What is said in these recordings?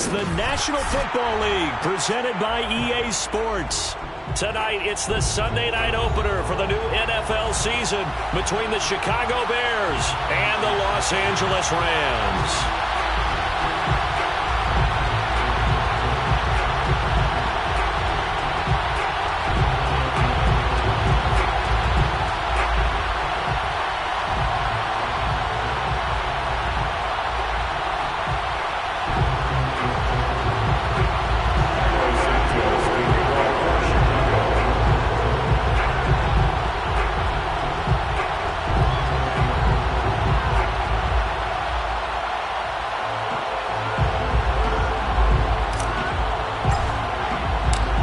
the National Football League, presented by EA Sports. Tonight, it's the Sunday night opener for the new NFL season between the Chicago Bears and the Los Angeles Rams.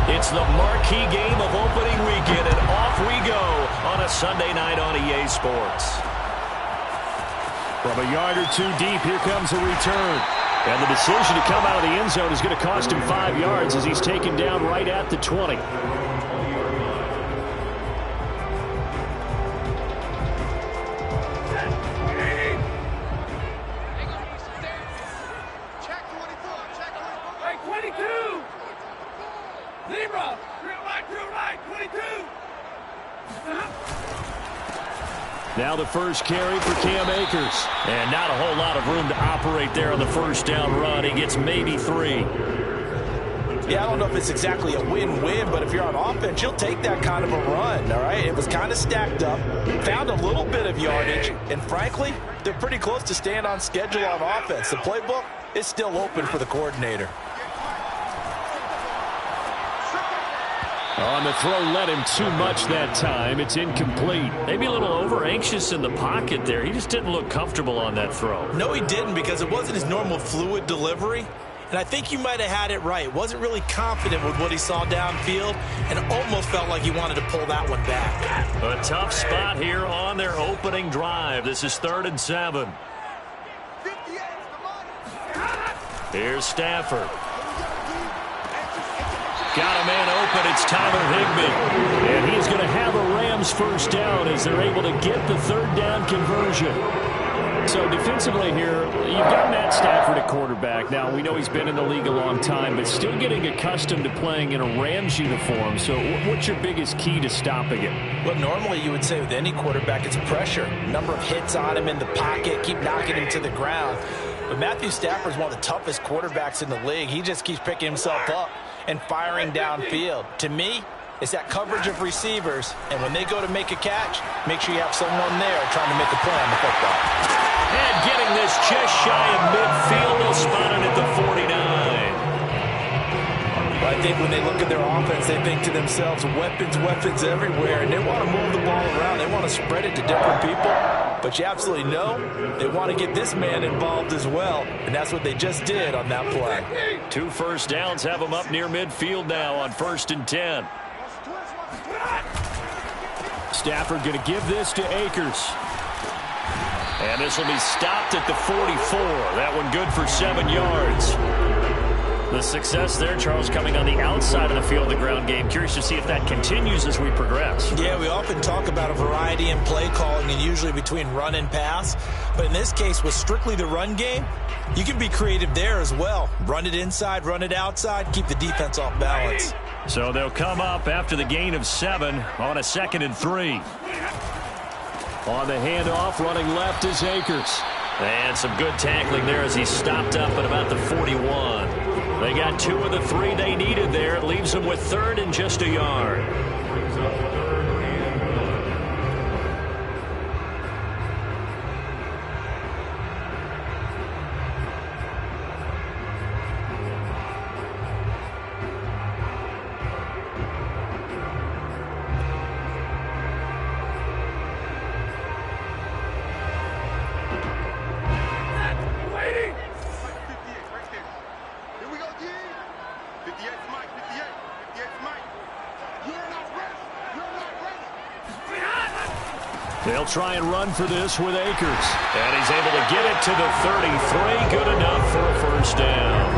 It's the marquee game of opening weekend, and off we go on a Sunday night on EA Sports. From a yard or two deep, here comes a return. And the decision to come out of the end zone is going to cost him 5 yards as he's taken down right at the 20. Now the first carry for Cam Akers. And not a whole lot of room to operate there on the first down run. He gets maybe 3. Yeah, I don't know if it's exactly a win-win, but if you're on offense, you'll take that kind of a run, all right? It was kind of stacked up, found a little bit of yardage, and frankly, they're pretty close to staying on schedule on offense. The playbook is still open for the coordinator. On the throw, led him too much that time. It's incomplete. Maybe a little over-anxious in the pocket there. He just didn't look comfortable on that throw. No, he didn't, because it wasn't his normal fluid delivery. And I think you might have had it right. Wasn't really confident with what he saw downfield and almost felt like he wanted to pull that one back. A tough spot here on their opening drive. This is 3rd and 7. Here's Stafford. Got a man open. It's Tyler Higbee. And he's going to have a Rams first down as they're able to get the 3rd down conversion. So defensively here, you've got Matt Stafford at quarterback. Now, we know he's been in the league a long time, but still getting accustomed to playing in a Rams uniform. So what's your biggest key to stopping it? Well, normally you would say with any quarterback, it's pressure. Number of hits on him in the pocket, keep knocking him to the ground. But Matthew Stafford is one of the toughest quarterbacks in the league. He just keeps picking himself up and firing downfield. To me, it's that coverage of receivers, and when they go to make a catch, make sure you have someone there trying to make a play on the football. And getting this just shy of midfield, they'll spot it at the 49. I think when they look at their offense, they think to themselves, weapons, weapons everywhere, and they want to move the ball around. They want to spread it to different people, but you absolutely know they want to get this man involved as well, and that's what they just did on that play. 2 first downs have them up near midfield now on 1st and 10. Stafford going to give this to Akers. And this will be stopped at the 44. That one good for 7 yards. The success there, Charles, coming on the outside of the field, the ground game. Curious to see if that continues as we progress. Yeah, we often talk about a variety in play calling and usually between run and pass. But in this case, with strictly the run game, you can be creative there as well. Run it inside, run it outside, keep the defense off balance. So they'll come up after the gain of 7 on a 2nd and 3. On the handoff, running left is Akers. And some good tackling there as he stopped up at about the 41. They got 2 of the 3 they needed there. It leaves them with 3rd and just a yard. They'll try and run for this with Akers. And he's able to get it to the 33. Good enough for a first down.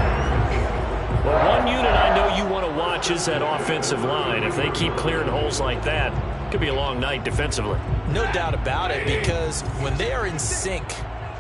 Well, one unit I know you want to watch is that offensive line. If they keep clearing holes like that, it could be a long night defensively. No doubt about it, because when they are in sync,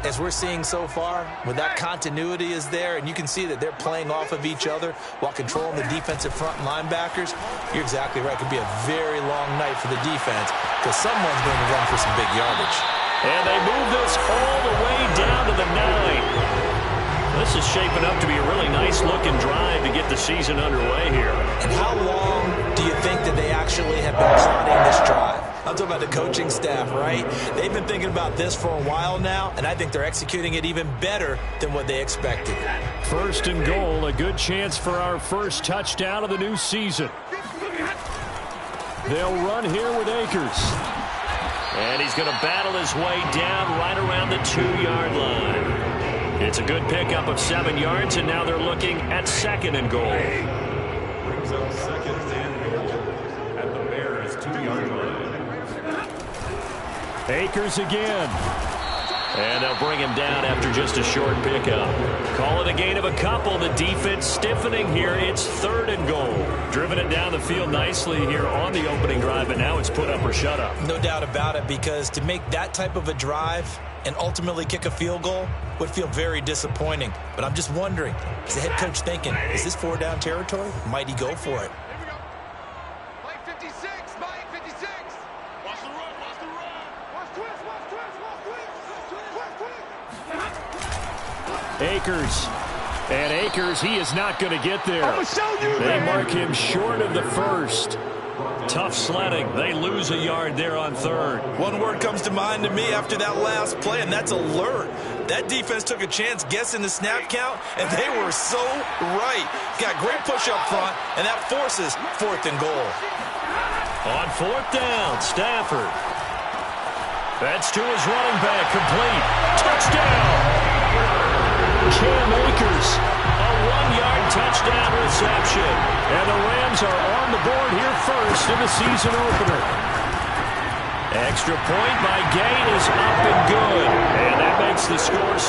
as we're seeing so far, when that continuity is there and you can see that they're playing off of each other while controlling the defensive front and linebackers, you're exactly right. It could be a very long night for the defense because someone's going to run for some big yardage. And they move this all the way down to the 9. This is shaping up to be a really nice-looking drive to get the season underway here. And how long do you think that they actually have been plotting this drive? I'm talking about the coaching staff, right? They've been thinking about this for a while now, and I think they're executing it even better than what they expected. First and goal, a good chance for our first touchdown of the new season. They'll run here with Akers. And he's going to battle his way down right around the 2-yard line. It's a good pickup of 7 yards, and now they're looking at second and goal. Brings up second and goal at the Bears' 2-yard line. Akers again. And they'll bring him down after just a short pickup. Call it a gain of a couple. The defense stiffening here. It's third and goal. Driven it down the field nicely here on the opening drive, but now it's put up or shut up. No doubt about it, because to make that type of a drive and ultimately kick a field goal would feel very disappointing. But I'm just wondering, is the head coach thinking, is this 4-down territory? Might he go for it? Akers. And Akers, he is not going to get there. They mark him short of the first. Tough sledding. They lose a yard there on third. One word comes to mind to me after that last play, and that's alert. That defense took a chance guessing the snap count, and they were so right. Got great push up front, and that forces fourth and goal. On fourth down, Stafford. That's to his running back, complete. Touchdown! Cam Akers. A 1-yard touchdown reception. And the Rams are on the board here first in the season opener. Extra point by Gay is up and good. And that makes the score 7-0.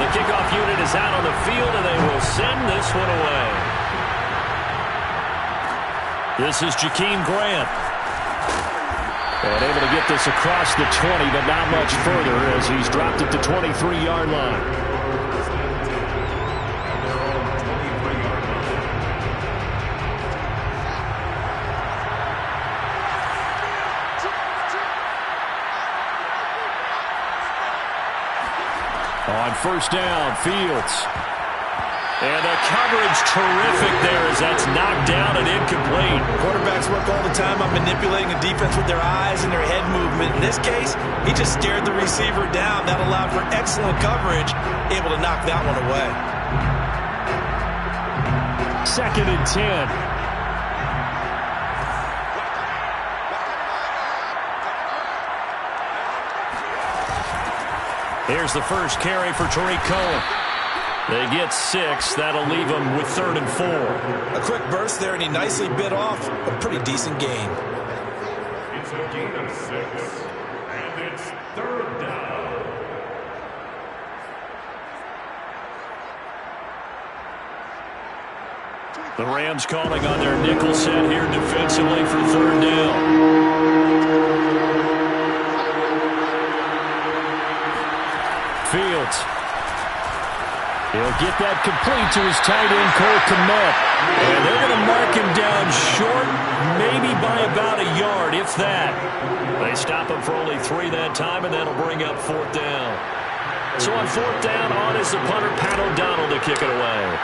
The kickoff unit is out on the field, and they will send this one away. This is Jakeem Grant. And able to get this across the 20, but not much further as he's dropped it to 23-yard line. On first down, Fields. And the coverage terrific there as that's knocked down and incomplete. Quarterbacks work all the time on manipulating a defense with their eyes and their head movement. In this case, he just stared the receiver down. That allowed for excellent coverage, able to knock that one away. Second and 10. Here's the first carry for Tariq Cohen. They get 6. That'll leave them with 3rd and 4. A quick burst there, and he nicely bit off a pretty decent gain. It's a gain of 6, and it's 3rd down. The Rams calling on their nickel set here defensively for 3rd down. Fields. He'll get that complete to his tight end, Cole Kmet. And they're going to mark him down short, maybe by about a yard, if that. They stop him for only 3 that time, and that'll bring up 4th down. So on 4th down, on is the punter, Pat O'Donnell, to kick it away.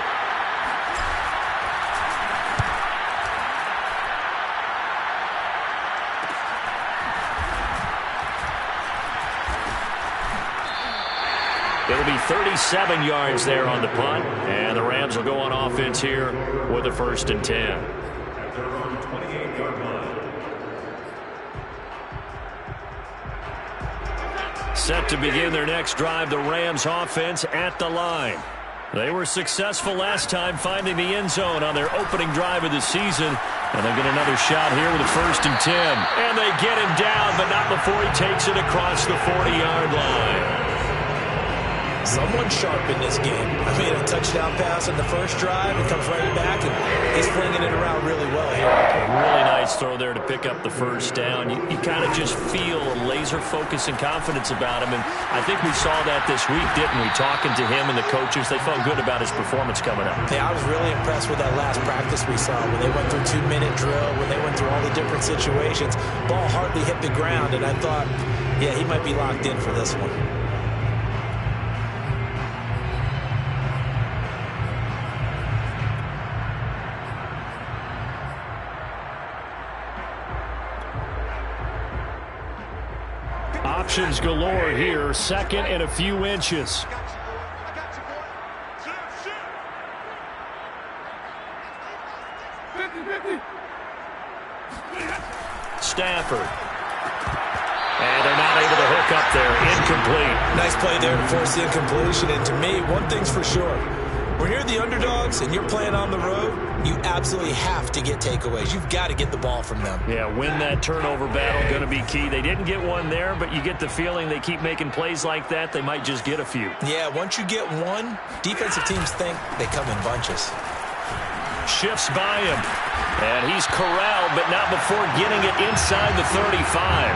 It'll be 37 yards there on the punt, and the Rams will go on offense here with a 1st and 10. At their own 28-yard line. Set to begin their next drive, the Rams offense at the line. They were successful last time finding the end zone on their opening drive of the season, and they get another shot here with a 1st and 10. And they get him down, but not before he takes it across the 40-yard line. Someone sharp in this game. I mean, a touchdown pass on the first drive. It comes right back, and he's flinging it around really well here. A really nice throw there to pick up the first down. You kind of just feel a laser focus and confidence about him, and I think we saw that this week, didn't we? Talking to him and the coaches, they felt good about his performance coming up. Yeah, I was really impressed with that last practice we saw when they went through 2-minute drill, when they went through all the different situations. Ball hardly hit the ground, and I thought, yeah, he might be locked in for this one. Options galore here. Second and a few inches. Stafford. And they're not able to hook up there. Incomplete. Nice play there to force the incompletion. And to me, one thing's for sure. When you're the underdogs and you're playing on the road, you absolutely have to get takeaways. You've got to get the ball from them. Yeah, win that turnover battle, going to be key. They didn't get one there, but you get the feeling they keep making plays like that, they might just get a few. Yeah, once you get one, defensive teams think they come in bunches. Shifts by him, and he's corralled, but not before getting it inside the 35.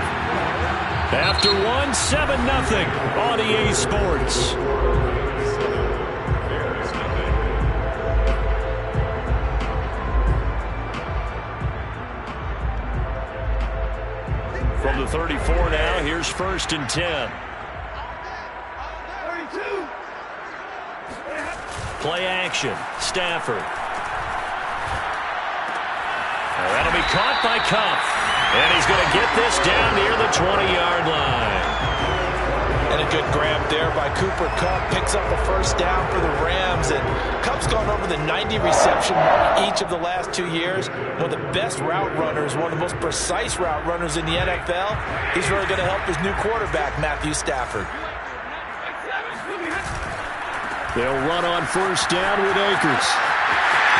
After one, 7-0 on EA Sports. From the 34 now, here's 1st and 10. Play action, Stafford. That'll be caught by Kupp. And he's going to get this down near the 20-yard line. And a good grab there by Cooper Kupp. Picks up a first down for the Rams. And Kupp's gone over the 90 reception mark each of the last 2 years. One of the best route runners, one of the most precise route runners in the NFL. He's really going to help his new quarterback, Matthew Stafford. They'll run on first down with Akers.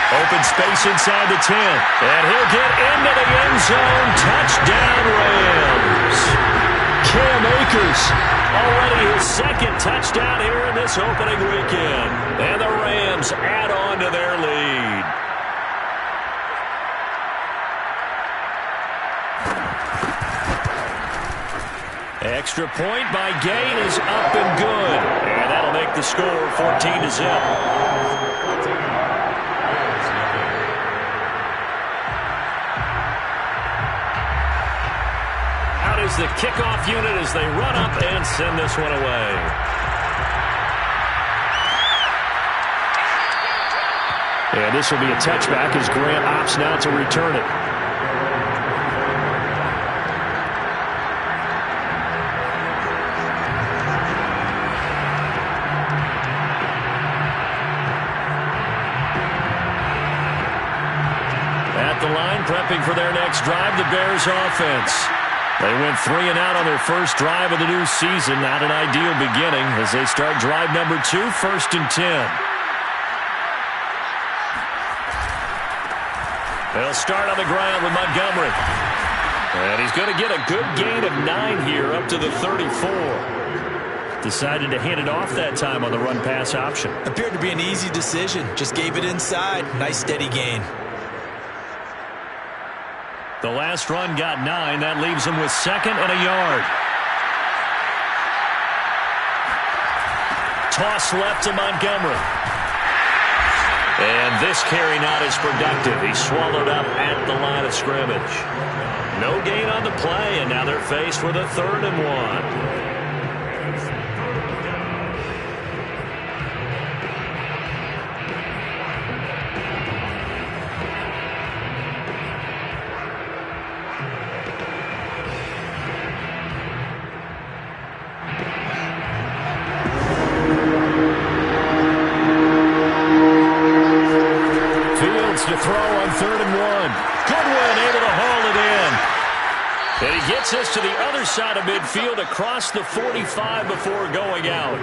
Open space inside the 10. And he'll get into the end zone. Touchdown, Rams. Cam Akers, already his second touchdown here in this opening weekend. And the Rams add on to their lead. Extra point by Gain is up and good. And that'll make the score 14-0. Is the kickoff unit as they run up and send this one away. And this will be a touchback as Grant opts now to return it. At the line, prepping for their next drive, the Bears offense. They went 3 and out on their first drive of the new season. Not an ideal beginning as they start drive number 2, 1st and 10. They'll start on the ground with Montgomery. And he's going to get a good gain of 9 here up to the 34. Decided to hand it off that time on the run-pass option. Appeared to be an easy decision. Just gave it inside. Nice steady gain. The last run got 9. That leaves him with 2nd and a yard. Toss left to Montgomery. And this carry not as productive. He's swallowed up at the line of scrimmage. No gain on the play, and now they're faced with a 3rd and 1. To throw on 3rd and 1. Goodwin able to haul it in. And he gets us to the other side of midfield across the 45 before going out.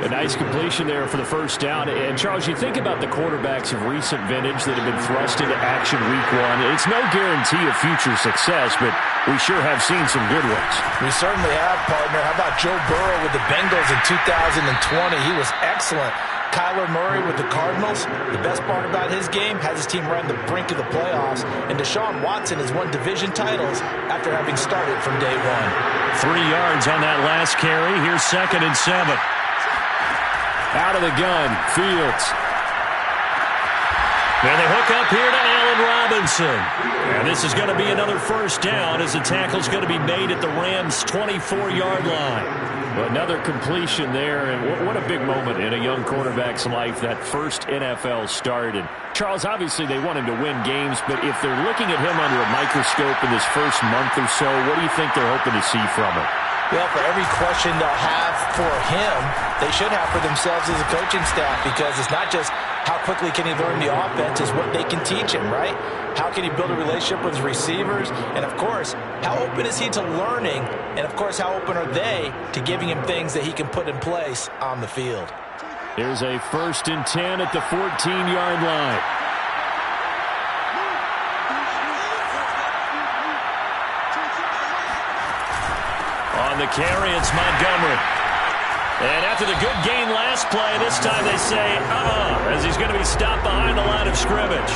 A nice completion there for the first down. And, Charles, you think about the quarterbacks of recent vintage that have been thrust into action week 1. It's no guarantee of future success, but we sure have seen some good ones. We certainly have, partner. How about Joe Burrow with the Bengals in 2020? He was excellent. Kyler Murray with the Cardinals, the best part about his game, has his team right on the brink of the playoffs. And s1w1 has won division titles after having started from day one. 3 yards on that last carry. Here's 2nd and 7. Out of the gun, Fields. And they hook up here to Allen Robinson. And this is going to be another first down as the tackle's going to be made at the Rams' 24-yard line. Another completion there, and what a big moment in a young quarterback's life, that first NFL start. And Charles, obviously they want him to win games, but if they're looking at him under a microscope in this first month or so, what do you think they're hoping to see from him? Well, for every question they'll have for him, they should have for themselves as a coaching staff, because it's not just how quickly can he learn the offense, it's what they can teach him, right? How can he build a relationship with his receivers? And, of course, how open is he to learning? And, of course, how open are they to giving him things that he can put in place on the field? Here's a 1st and 10 at the 14-yard line. On the carry, it's Montgomery. And after the good gain last play, this time they say, as he's going to be stopped behind the line of scrimmage.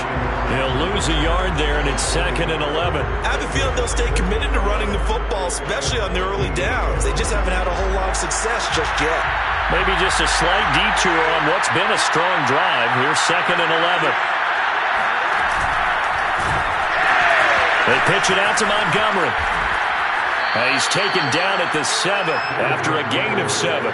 He'll lose a yard there, and it's 2nd and 11. I have a feeling they'll stay committed to running the football, especially on their early downs. They just haven't had a whole lot of success just yet. Maybe just a slight detour on what's been a strong drive. Here's 2nd and 11. They pitch it out to Montgomery. He's taken down at the 7 after a gain of 7.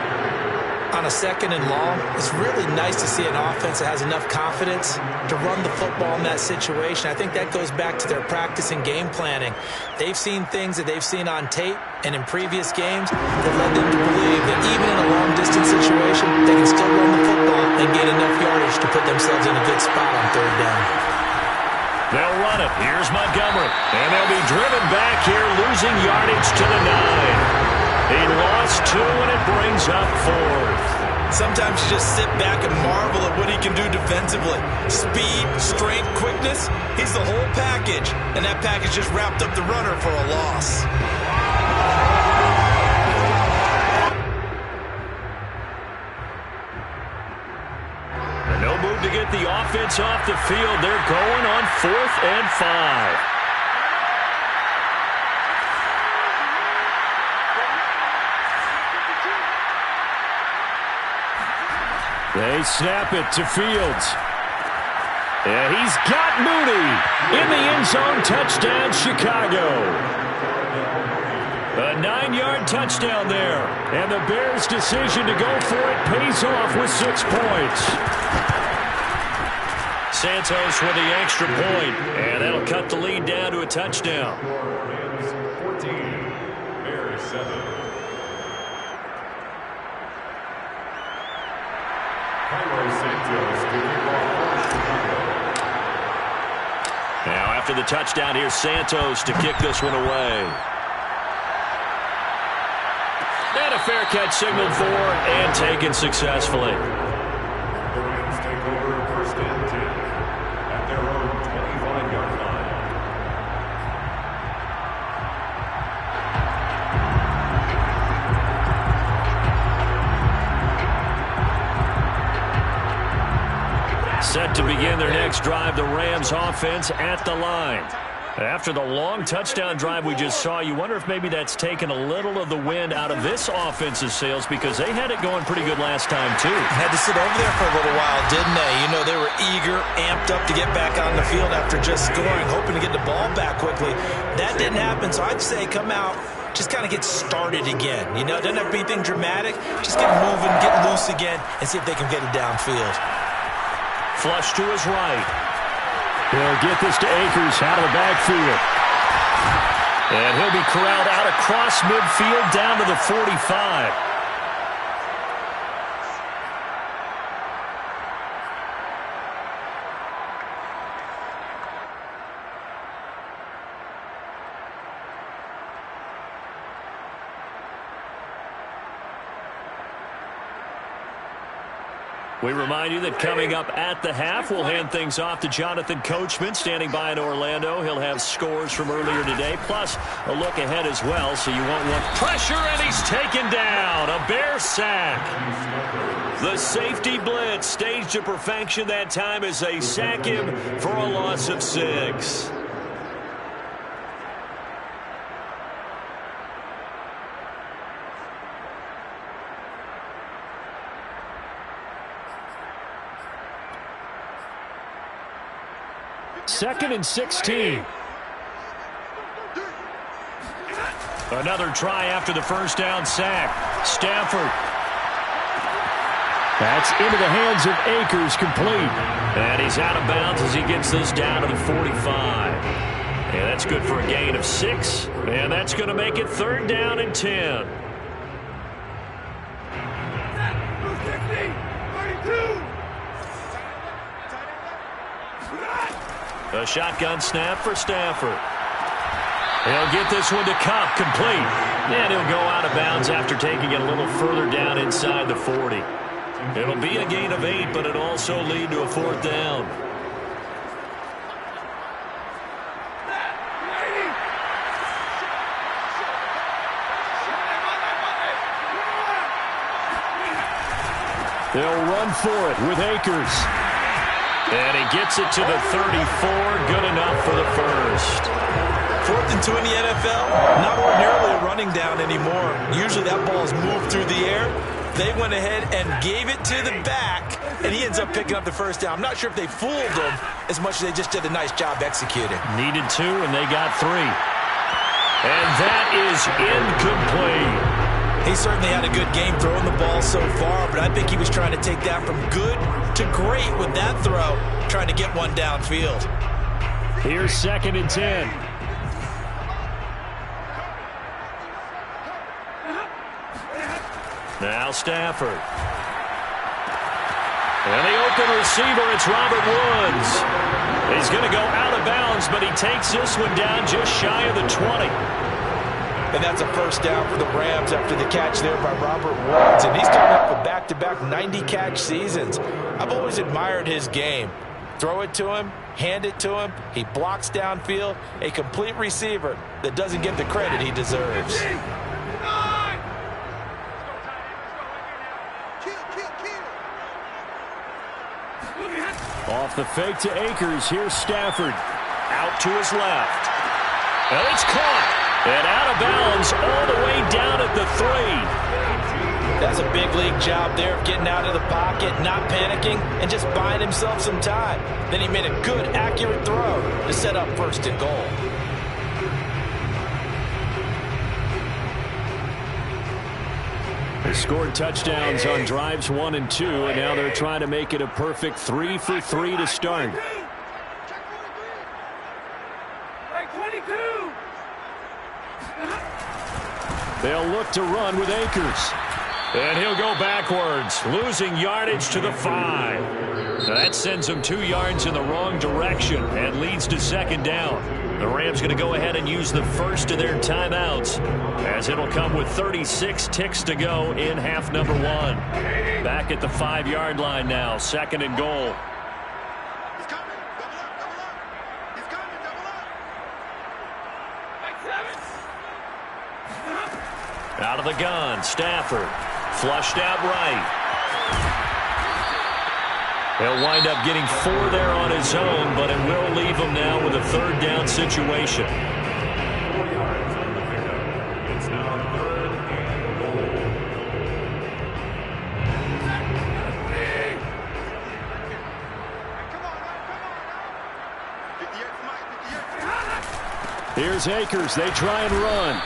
On a 2nd and long, it's really nice to see an offense that has enough confidence to run the football in that situation. I think that goes back to their practice and game planning. They've seen things that they've seen on tape and in previous games that led them to believe that even in a long-distance situation, they can still run the football and get enough yardage to put themselves in a good spot on 3rd down. They'll run it. Here's Montgomery. And they'll be driven back here, losing yardage to the 9. He lost 2, and it brings up 4th. Sometimes you just sit back and marvel at what he can do defensively. Speed, strength, quickness, he's the whole package. And that package just wrapped up the runner for a loss. No move to get the offense off the field. They're going on 4th and 5. They snap it to Fields. And he's got Mooney in the end zone. Touchdown, Chicago. A 9-yard touchdown there. And the Bears' decision to go for it pays off with 6 points. Santos with the extra point, and that'll cut the lead down to a touchdown. Rams 14, Bears 7. Santos to kick off Chicago. Now after the touchdown, here's Santos to kick this one away. And a fair catch signaled for and taken successfully. The Rams take over 1st and 10 at their own 25-yard line. Set to begin their next drive, the Rams offense at the line. After the long touchdown drive we just saw, you wonder if maybe that's taken a little of the wind out of this offense's sails, because they had it going pretty good last time, too. Had to sit over there for a little while, didn't they? You know, they were eager, amped up to get back on the field after just scoring, hoping to get the ball back quickly. That didn't happen, so I'd say come out, just kind of get started again. You know, it doesn't have to be anything dramatic. Just get moving, get loose again, and see if they can get it downfield. Flush to his right. He'll get this to Akers out of the backfield. And he'll be corralled out across midfield down to the 45. We remind you that coming up at the half, we'll hand things off to Jonathan Coachman, standing by in Orlando. He'll have scores from earlier today, plus a look ahead as well, so you won't want pressure, and he's taken down. A Bear sack. The safety blitz staged to perfection that time as they sack him for a loss of 6. Second and 16. Another try after the first down sack. Stafford. That's into the hands of Akers, complete. And he's out of bounds as he gets this down to the 45. And that's good for a gain of 6. And that's going to make it 3rd down and 10. A shotgun snap for Stafford. He'll get this one to Kupp, complete. And he'll go out of bounds after taking it a little further down inside the 40. It'll be a gain of 8, but it'll also lead to a 4th down. They'll run for it with Akers. And he gets it to the 34, good enough for the first. 4th and 2 in the NFL, not ordinarily a running down anymore. Usually that ball is moved through the air. They went ahead and gave it to the back, and he ends up picking up the first down. I'm not sure if they fooled him as much as they just did a nice job executing. Needed 2, and they got 3. And that is incomplete. He certainly had a good game throwing the ball so far, but I think he was trying to take that from good to great with that throw, trying to get one downfield. Here's 2nd and 10. Now Stafford. And the open receiver, it's Robert Woods. He's going to go out of bounds, but he takes this one down just shy of the 20. And that's a first down for the Rams after the catch there by Robert Woods. And he's coming up with back-to-back 90-catch seasons. I've always admired his game. Throw it to him, hand it to him. He blocks downfield. A complete receiver that doesn't get the credit he deserves. Off the fake to Akers. Here's Stafford. Out to his left. And it's caught. And out of bounds all the way down at the 3. That's a big league job there of getting out of the pocket, not panicking, and just buying himself some time. Then he made a good, accurate throw to set up 1st and goal. They scored touchdowns on drives 1 and 2, and now they're trying to make it a perfect 3 for 3 to start. They'll look to run with Akers. And he'll go backwards, losing yardage to the 5. That sends him 2 yards in the wrong direction and leads to 2nd down. The Rams going to go ahead and use the first of their timeouts, as it'll come with 36 ticks to go in half number 1. Back at the 5-yard line now, 2nd and goal. Out of the gun, Stafford. Flushed out right. He'll wind up getting 4 there on his own, but it will leave him now with a 3rd down situation. It's now 3rd and goal. Here's Akers. They try and run.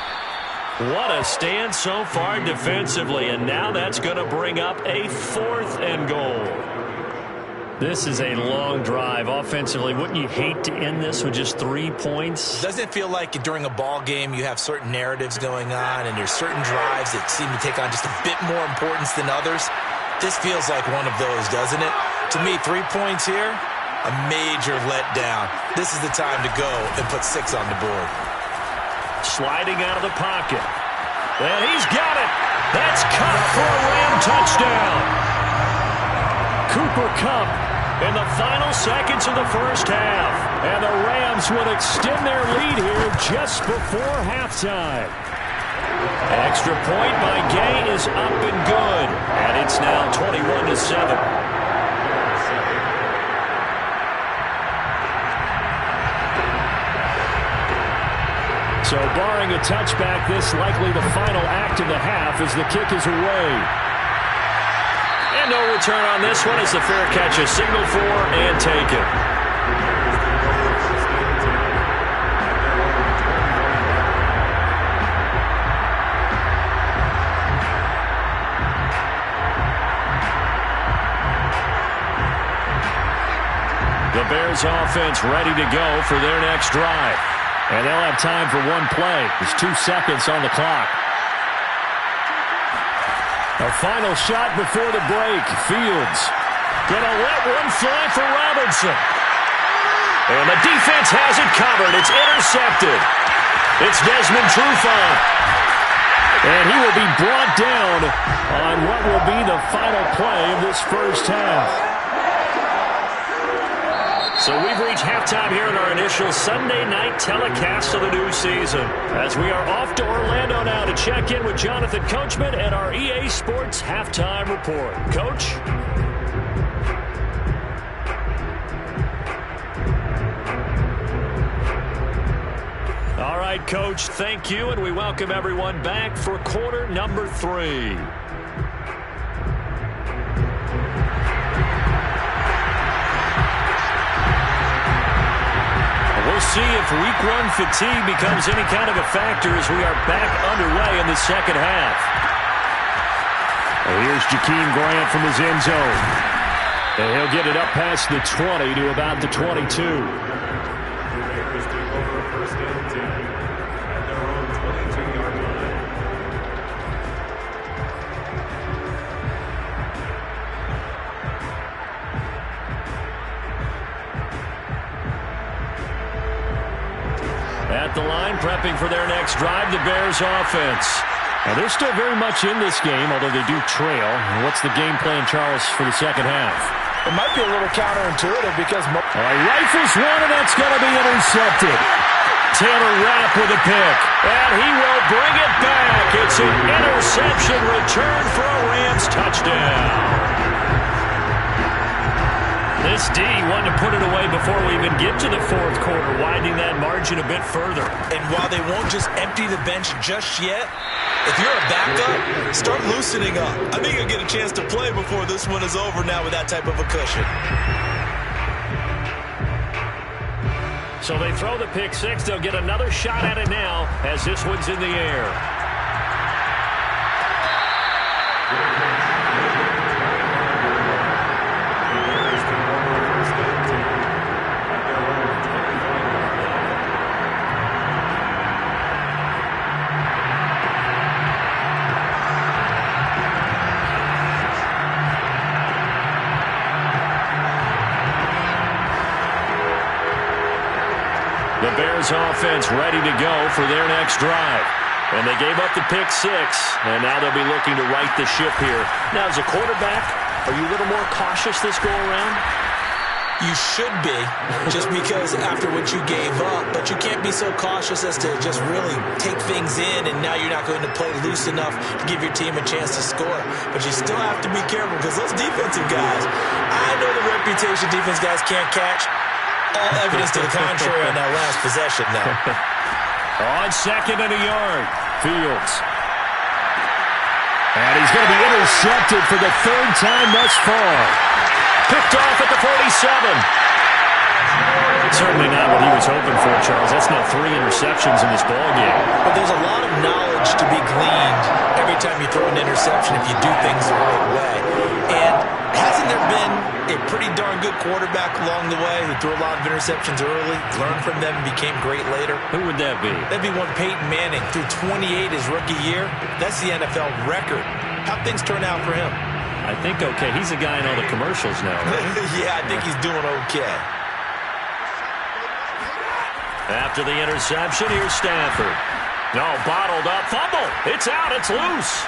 What a stand so far defensively, and now that's going to bring up a 4th and goal. This is a long drive offensively. Wouldn't you hate to end this with just 3 points? Doesn't it feel like during a ball game you have certain narratives going on and there's certain drives that seem to take on just a bit more importance than others? This feels like one of those, doesn't it? To me, 3 points here, a major letdown. This is the time to go and put 6 on the board. Sliding out of the pocket. And he's got it. That's Kupp for a Ram touchdown. Cooper Kupp in the final seconds of the first half. And the Rams would extend their lead here just before halftime. An extra point by Gay is up and good. And it's now 21-7. So barring a touchback, this likely the final act of the half as the kick is away. And no return on this one as the fair catch is signaled for and taken. The Bears offense ready to go for their next drive. And they'll have time for one play. There's 2 seconds on the clock. A final shot before the break. Fields gonna let one fly for Robinson. And the defense has it covered. It's intercepted. It's Desmond Trufant. And he will be brought down on what will be the final play of this first half. So we've reached halftime here in our initial Sunday night telecast of the new season. As we are off to Orlando now to check in with Jonathan Coachman and our EA Sports Halftime Report. Coach? All right, Coach, thank you, and we welcome everyone back for quarter number 3. We'll see if week 1 fatigue becomes any kind of a factor as we are back underway in the second half. Here's Jakeem Grant from his end zone. And he'll get it up past the 20 to about the 22. At the line, prepping for their next drive, the Bears offense. Now, they're still very much in this game, although they do trail. What's the game plan, Charles, for the second half? It might be a little counterintuitive because... rifles one, and that's going to be intercepted. Taylor Rapp with a pick, and he will bring it back. It's an interception return for a Rams touchdown. This D wanted to put it away before we even get to the fourth quarter, widening that margin a bit further. And while they won't just empty the bench just yet, if you're a backup, start loosening up. I think you'll get a chance to play before this one is over now with that type of a cushion. So they throw the pick 6. They'll get another shot at it now as this one's in the air. The Bears offense ready to go for their next drive. And they gave up the pick 6, and now they'll be looking to right the ship here. Now, as a quarterback, are you a little more cautious this go-around? You should be, just because after what you gave up, but you can't be so cautious as to just really take things in, and now you're not going to play loose enough to give your team a chance to score. But you still have to be careful because those defensive guys, I know the reputation defense guys can't catch. All evidence to the contrary on that last possession now. On 2nd and a yard, Fields. And he's going to be intercepted for the 3rd time thus far. Picked off at the 47. Certainly not what he was hoping for, Charles. That's now 3 interceptions in this ballgame. But there's a lot of knowledge to be gleaned every time you throw an interception if you do things the right way. And hasn't there been a pretty darn good quarterback along the way who threw a lot of interceptions early, learned from them, and became great later? Who would that be? That'd be one Peyton Manning. Threw 28 his rookie year. That's the NFL record. How'd things turn out for him? I think okay. He's a guy in all the commercials now, right? Yeah, I think he's doing okay. After the interception, here's Stafford. No, bottled up. Fumble. It's out. It's loose.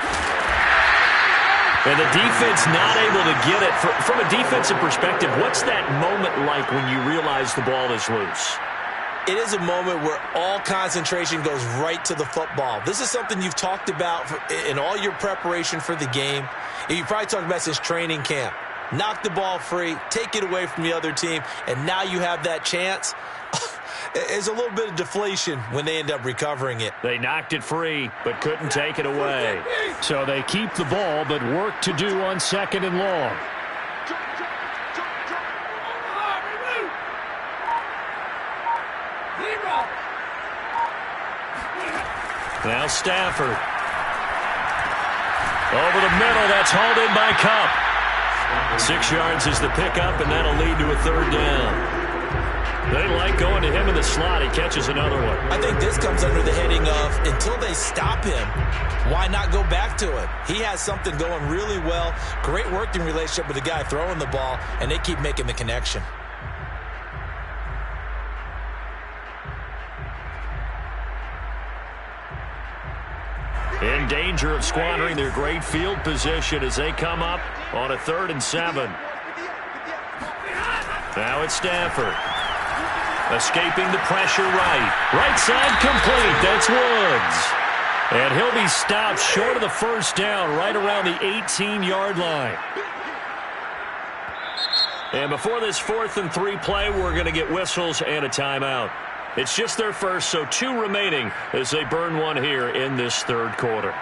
And the defense not able to get it. From a defensive perspective, what's that moment like when you realize the ball is loose? It is a moment where all concentration goes right to the football. This is something you've talked about in all your preparation for the game. And you probably talked about since training camp. Knock the ball free, take it away from the other team, and now you have that chance. There's a little bit of deflation when they end up recovering it. They knocked it free, but couldn't take it away. So they keep the ball, but work to do on 2nd and long. Now Stafford. Over the middle, that's hauled in by Cup. 6 yards is the pickup, and that'll lead to a 3rd down. They like going to him in the slot. He catches another one. I think this comes under the heading of, until they stop him, why not go back to him? He has something going really well. Great working relationship with the guy throwing the ball, and they keep making the connection. In danger of squandering their great field position as they come up on a 3rd and 7. Now it's Stafford. Escaping the pressure right. Right side complete. That's Woods. And he'll be stopped short of the 1st down right around the 18-yard line. And before this 4th and 3 play, we're going to get whistles and a timeout. It's just their first, so 2 remaining as they burn one here in this 3rd quarter.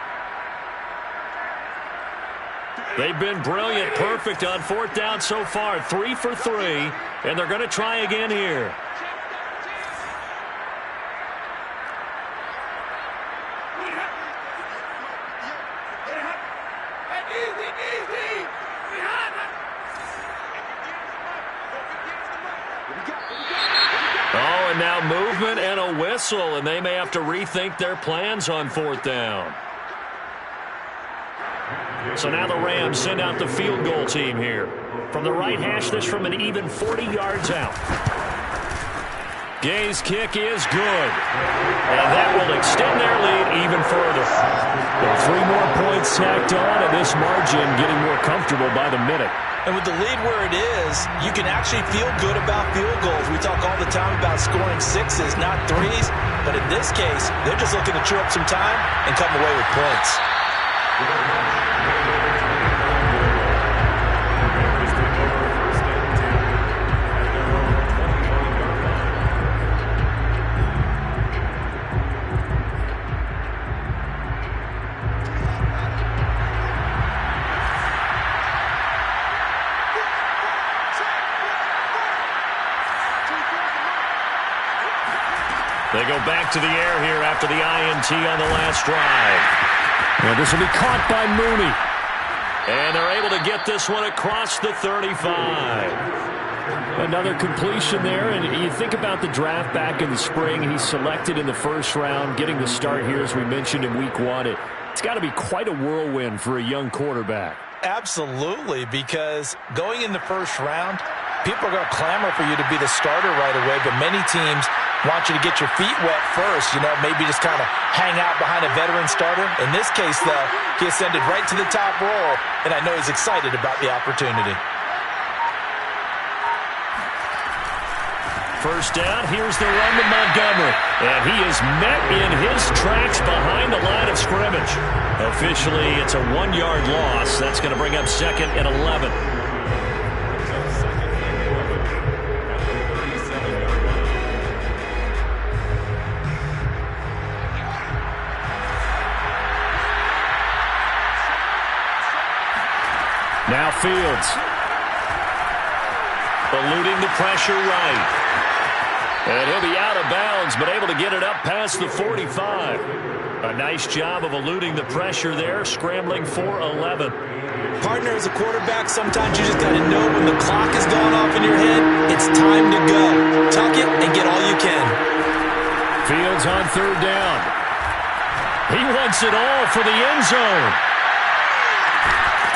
They've been brilliant, perfect on 4th down so far, 3 for 3, and they're going to try again here. Now movement and a whistle, and they may have to rethink their plans on 4th down. So now the Rams send out the field goal team here. From the right hash, this from an even 40 yards out. Gay's kick is good. And that will extend their lead even further. Well, 3 more points tacked on, and this margin getting more comfortable by the minute. And with the lead where it is, you can actually feel good about field goals. We talk all the time about scoring 6s, not 3s. But in this case, they're just looking to chew up some time and come away with points. They go back to the air here after the INT on the last drive. Well, this will be caught by Mooney. And they're able to get this one across the 35. Another completion there, and you think about the draft back in the spring. He's selected in the 1st round, getting the start here, as we mentioned in week 1. It's got to be quite a whirlwind for a young quarterback. Absolutely, because going in the 1st round, people are going to clamor for you to be the starter right away, but many teams want you to get your feet wet first, maybe just kind of hang out behind a veteran starter. In this case, though, he ascended right to the top role, and I know he's excited about the opportunity. 1st down, here's the run to Montgomery, and he is met in his tracks behind the line of scrimmage. Officially, it's a 1-yard loss. That's going to bring up 2nd and 11. Now Fields. Eluding the pressure right. And he'll be out of bounds, but able to get it up past the 45. A nice job of eluding the pressure there, scrambling for 11. Partner, as a quarterback, sometimes you just got to know when the clock is going off in your head, it's time to go. Tuck it and get all you can. Fields on 3rd down. He wants it all for the end zone.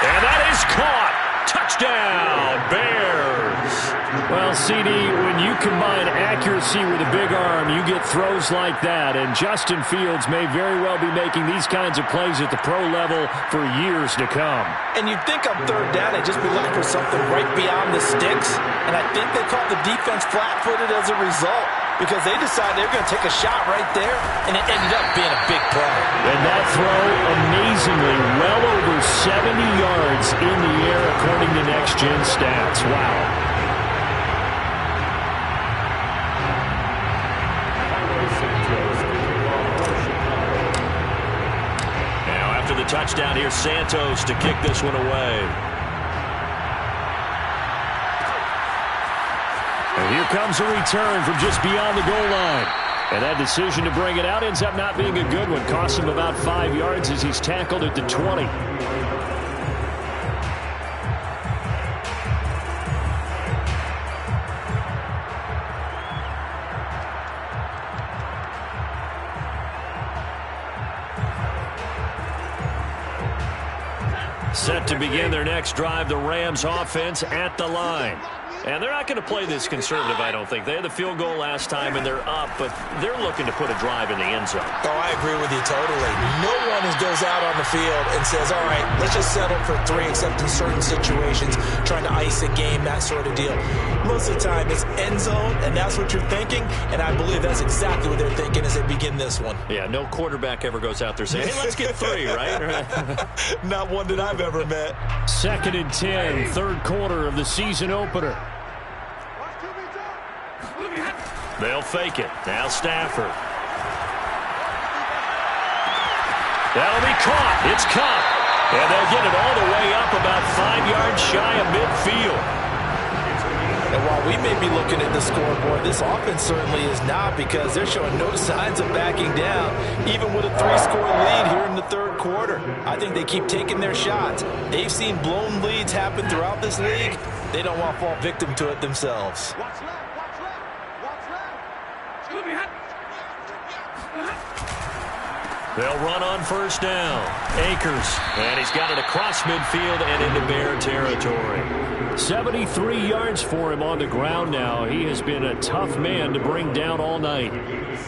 And that is caught. Touchdown, Bears. Well, CD, when you combine accuracy with a big arm, you get throws like that. And Justin Fields may very well be making these kinds of plays at the pro level for years to come. And you'd think on third down, they'd just be looking for something right beyond the sticks. And I think they caught the defense flat-footed as a result because they decided they were going to take a shot right there, and it ended up being a big play. And that throw, amazingly, well over 70 yards in the air according to Next Gen Stats. Wow. The touchdown here, Santos to kick this one away. And here comes a return from just beyond the goal line. And that decision to bring it out ends up not being a good one. Costs him about 5 yards as he's tackled at the 20. Set to begin their next drive, the Rams offense at the line. And they're not going to play this conservative, I don't think. They had the field goal last time, and they're up, but they're looking to put a drive in the end zone. Oh, I agree with you totally. No one goes out on the field and says, all right, let's just settle for 3, except in certain situations, trying to ice a game, that sort of deal. Most of the time, it's end zone, and that's what you're thinking, and I believe that's exactly what they're thinking as they begin this one. Yeah, no quarterback ever goes out there saying, hey, let's get 3, right? Not one that I've ever met. 2nd and 10, third quarter of the season opener. They'll fake it. Now Stafford. That'll be caught. It's caught. And they'll get it all the way up about 5 yards shy of midfield. And while we may be looking at the scoreboard, this offense certainly is not, because they're showing no signs of backing down, even with a 3-score lead here in the third quarter. I think they keep taking their shots. They've seen blown leads happen throughout this league. They don't want to fall victim to it themselves. They'll run on first down. Akers. And he's got it across midfield and into Bear territory. 73 yards for him on the ground now. He has been a tough man to bring down all night.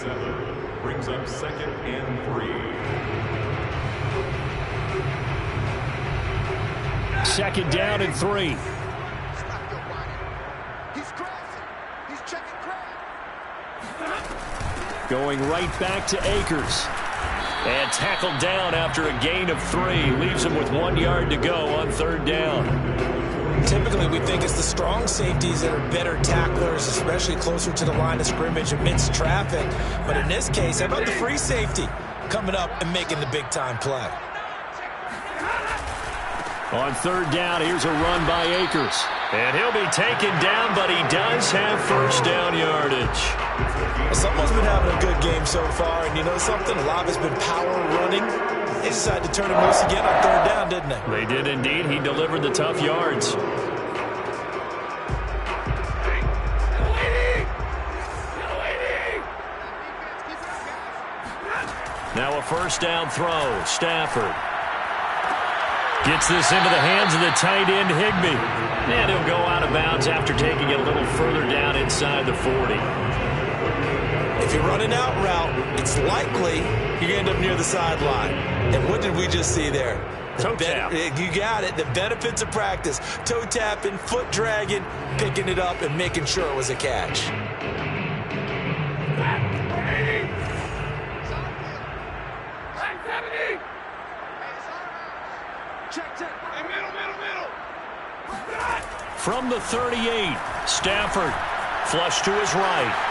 7 brings up 2nd and 3. Second down and 3. Going right back to Akers. And tackled down after a gain of 3. Leaves him with 1 yard to go on third down. Typically, we think it's the strong safeties that are better tacklers, especially closer to the line of scrimmage amidst traffic. But in this case, how about the free safety coming up and making the big-time play? On third down, here's a run by Akers. And he'll be taken down, but he does have first down yardage. Someone's been having a good game so far, and you know something? A lot of it's been power running. They decided to turn it loose again on third down, didn't they? They did indeed. He delivered the tough yards. Now a first down throw. Stafford gets this into the hands of the tight end, Higbee. And he'll go out of bounds after taking it a little further down inside the 40. If you're running out route, it's likely you're going to end up near the sideline. And what did we just see there? Toe tap. You got it. The benefits of practice. Toe tapping, foot dragging, picking it up, and making sure it was a catch. From the 38, Stafford flush to his right.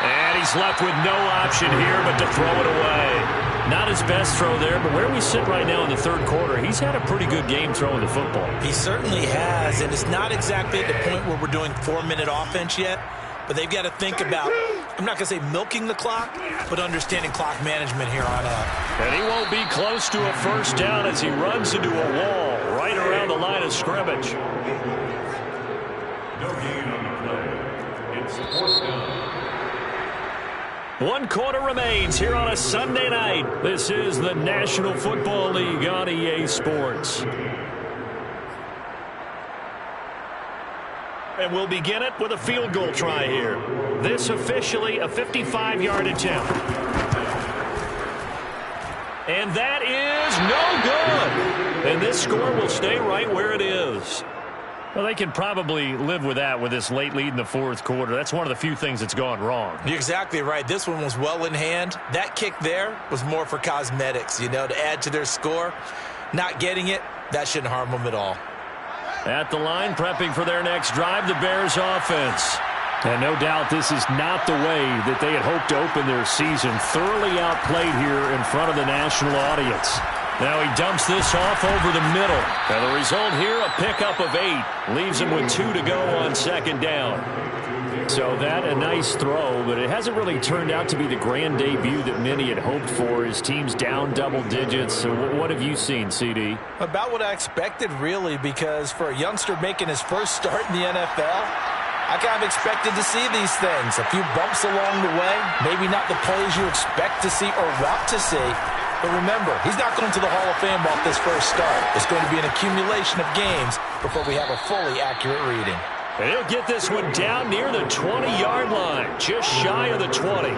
And he's left with no option here but to throw it away. Not his best throw there, but where we sit right now in the third quarter, he's had a pretty good game throwing the football. He certainly has, and it's not exactly at the point where we're doing 4-minute offense yet, but they've got to think about, I'm not going to say milking the clock, but understanding clock management here on out. And he won't be close to a first down as he runs into a wall right around the line of scrimmage. No gain on the play. It's 4th down. 1 quarter remains here on a Sunday night. This is the National Football League on EA Sports. And we'll begin it with a field goal try here. This officially a 55-yard attempt. And that is no good. And this score will stay right where it is. Well, they can probably live with that with this late lead in the fourth quarter. That's one of the few things that's gone wrong. You're exactly right. This one was well in hand. That kick there was more for cosmetics, you know, to add to their score. Not getting it, that shouldn't harm them at all. At the line, prepping for their next drive, the Bears offense. And no doubt this is not the way that they had hoped to open their season. Thoroughly outplayed here in front of the national audience. Now he dumps this off over the middle. And the result here, a pickup of 8. Leaves him with 2 to go on second down. So that a nice throw, but it hasn't really turned out to be the grand debut that many had hoped for. His team's down double digits. So what have you seen, CD? About what I expected, really, because for a youngster making his first start in the NFL, I kind of expected to see these things. A few bumps along the way, maybe not the plays you expect to see or want to see. But remember, he's not going to the Hall of Fame off this first start. It's going to be an accumulation of games before we have a fully accurate reading. And he'll get this one down near the 20-yard line, just shy of the 20.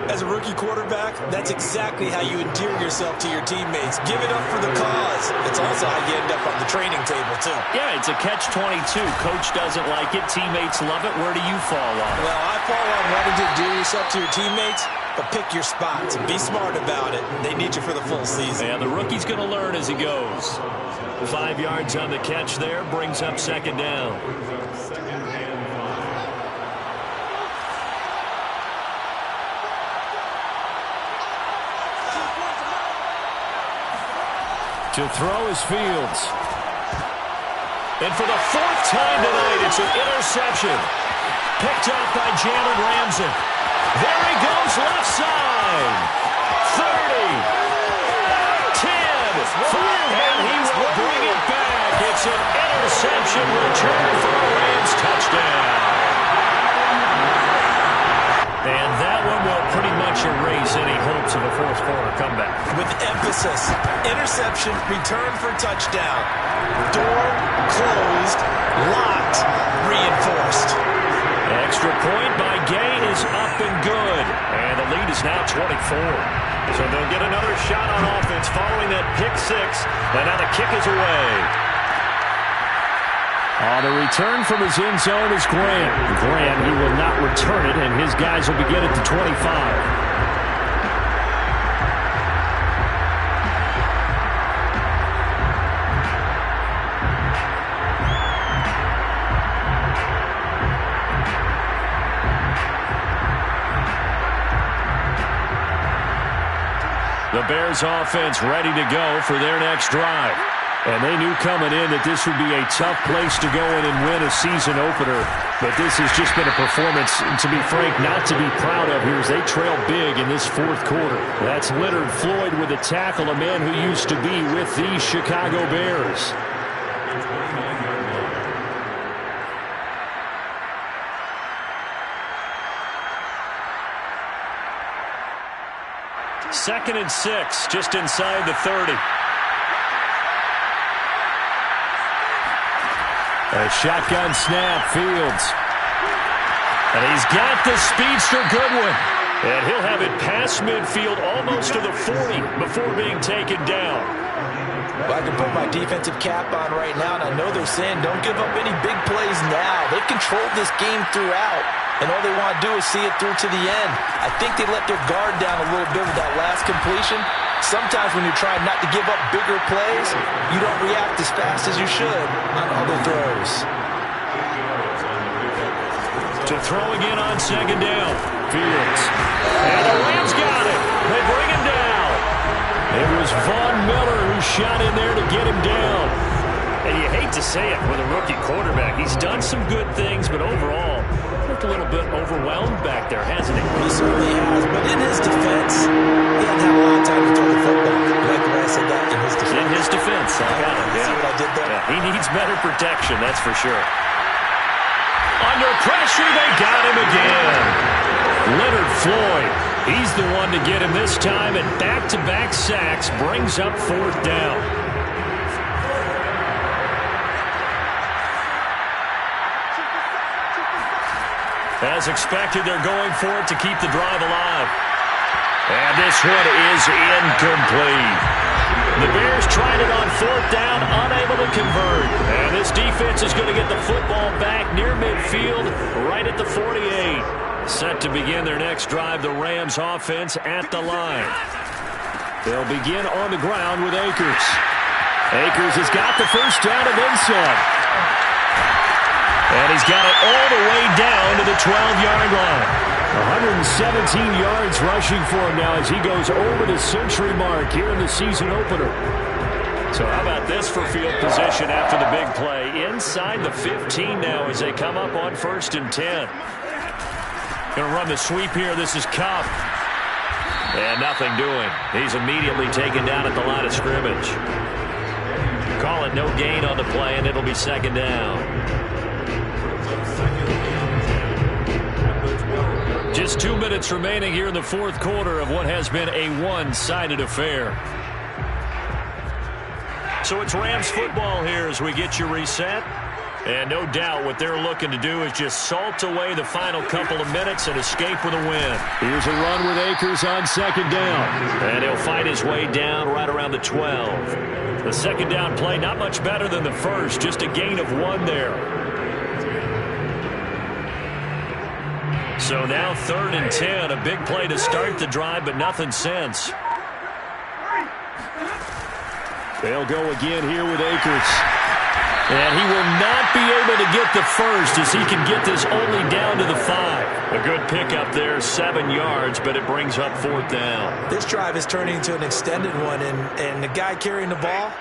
As a rookie quarterback, that's exactly how you endear yourself to your teammates. Give it up for the cause. It's also how you end up on the training table, too. Yeah, it's a catch-22. Coach doesn't like it. Teammates love it. Where do you fall on it? Well, I fall on wanting to endear yourself to your teammates, but pick your spots and be smart about it. They need you for the full season. And the rookie's going to learn as he goes. 5 yards on the catch there, brings up second down. To throw is Fields. And for the 4th time tonight, it's an interception. Picked off by Jalen Ramsey. There he goes, left side. 30. 10. 5. And he will bring it back. It's an interception return for a Rams touchdown. And that one will pretty much erase any hopes of a fourth quarter comeback. With emphasis, interception, return for touchdown. Door closed, locked, reinforced. Extra point by Gay is up and good. And the lead is now 24. So they'll get another shot on offense following that pick 6. And now the kick is away. On the return from his end zone is Graham. Graham, he will not return it, and his guys will begin at the 25. The Bears offense ready to go for their next drive. And they knew coming in that this would be a tough place to go in and win a season opener. But this has just been a performance, to be frank, not to be proud of here as they trail big in this fourth quarter. That's Leonard Floyd with a tackle, a man who used to be with the Chicago Bears. Second and 6, just inside the 30. A shotgun snap, Fields. And he's got the speedster Goodwin. And he'll have it past midfield almost to the 40 before being taken down. Well, I can put my defensive cap on right now, and I know they're saying don't give up any big plays now. They've controlled this game throughout, and all they want to do is see it through to the end. I think they let their guard down a little bit with that last completion. Sometimes when you're trying not to give up bigger plays, you don't react as fast as you should on other throws. To throw again on second down. Fields. And the Rams got it. They bring him down. It was Von Miller who shot in there to get him down. And you hate to say it with a rookie quarterback. He's done some good things, but overall, looked a little bit overwhelmed back there, hasn't he? He certainly has, but in his defense, he hasn't had a lot of time to throw the football. Like when I said that, in his defense. In his defense. I got it. See what I did there? Yeah, he needs better protection, that's for sure. Under pressure, they got him again. Leonard Floyd, he's the one to get him this time, and back-to-back sacks brings up fourth down. As expected, they're going for it to keep the drive alive. And this one is incomplete. The Bears tried it on fourth down, unable to convert. And this defense is going to get the football back near midfield, right at the 48. Set to begin their next drive, the Rams offense at the line. They'll begin on the ground with Akers. Akers has got the first down and then some. And he's got it all the way down to the 12-yard line. 117 yards rushing for him now as he goes over the century mark here in the season opener. So how about this for field position after the big play? Inside the 15 now as they come up on 1st and 10. Going to run the sweep here. This is Cup. And nothing doing. He's immediately taken down at the line of scrimmage. Call it no gain on the play, and it'll be 2nd down. Just 2 minutes remaining here in the 4th quarter of what has been a one-sided affair. So it's Rams football here as we get you reset. And no doubt what they're looking to do is just salt away the final couple of minutes and escape with a win. Here's a run with Akers on 2nd down. And he'll fight his way down right around the 12. The 2nd down play not much better than the first, just a gain of 1 there. So now 3rd and 10, a big play to start the drive, but nothing since. They'll go again here with Akers. And he will not be able to get the first as he can get this only down to the 5. A good pickup there, 7 yards, but it brings up 4th down. This drive is turning into an extended one, and the guy carrying the ball,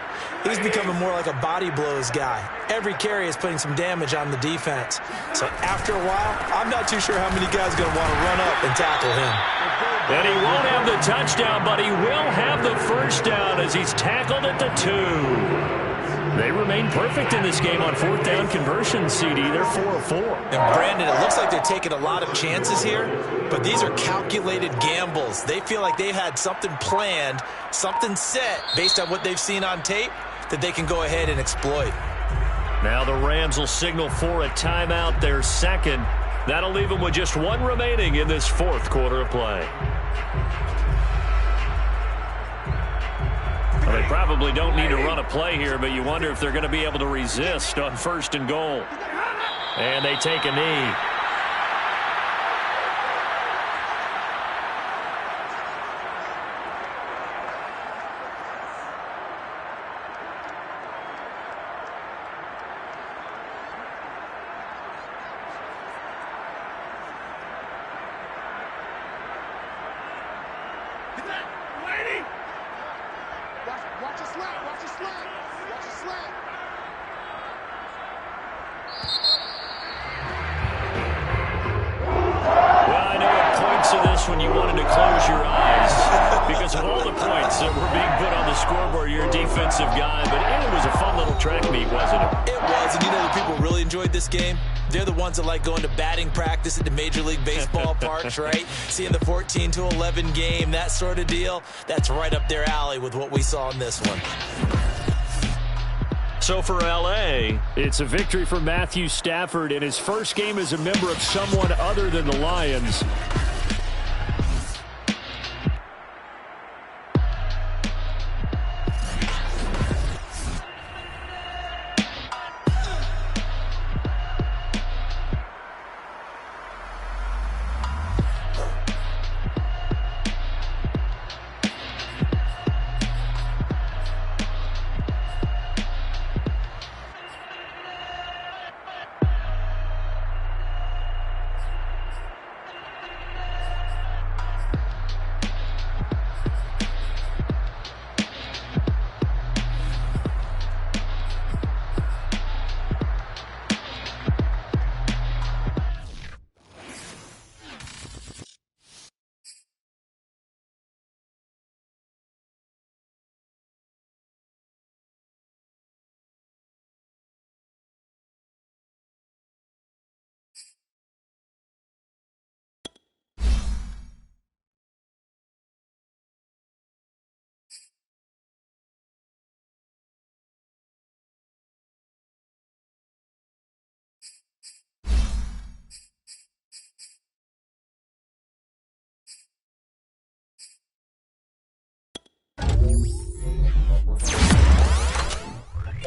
he's becoming more like a body blows guy. Every carry is putting some damage on the defense. So after a while, I'm not too sure how many guys are going to want to run up and tackle him. And he won't have the touchdown, but he will have the first down as he's tackled at the 2. They remain perfect in this game on 4th down conversion, CD. They're 4 of 4. And Brandon, it looks like they're taking a lot of chances here, but these are calculated gambles. They feel like they've had something planned, something set based on what they've seen on tape that they can go ahead and exploit. Now the Rams will signal for a timeout, their 2nd. That'll leave them with just 1 remaining in this 4th quarter of play. Well, they probably don't need to run a play here, but you wonder if they're going to be able to resist on 1st and goal. And they take a knee. When you wanted to close your eyes because of all the points that were being put on the scoreboard. You're a defensive guy, but it was a fun little track meet, wasn't it? It was, and you know the people really enjoyed this game? They're the ones that like going to batting practice at the Major League Baseball parks, right? Seeing the 14-11 game, that sort of deal, that's right up their alley with what we saw in this one. So for L.A., it's a victory for Matthew Stafford in his first game as a member of someone other than the Lions.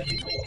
You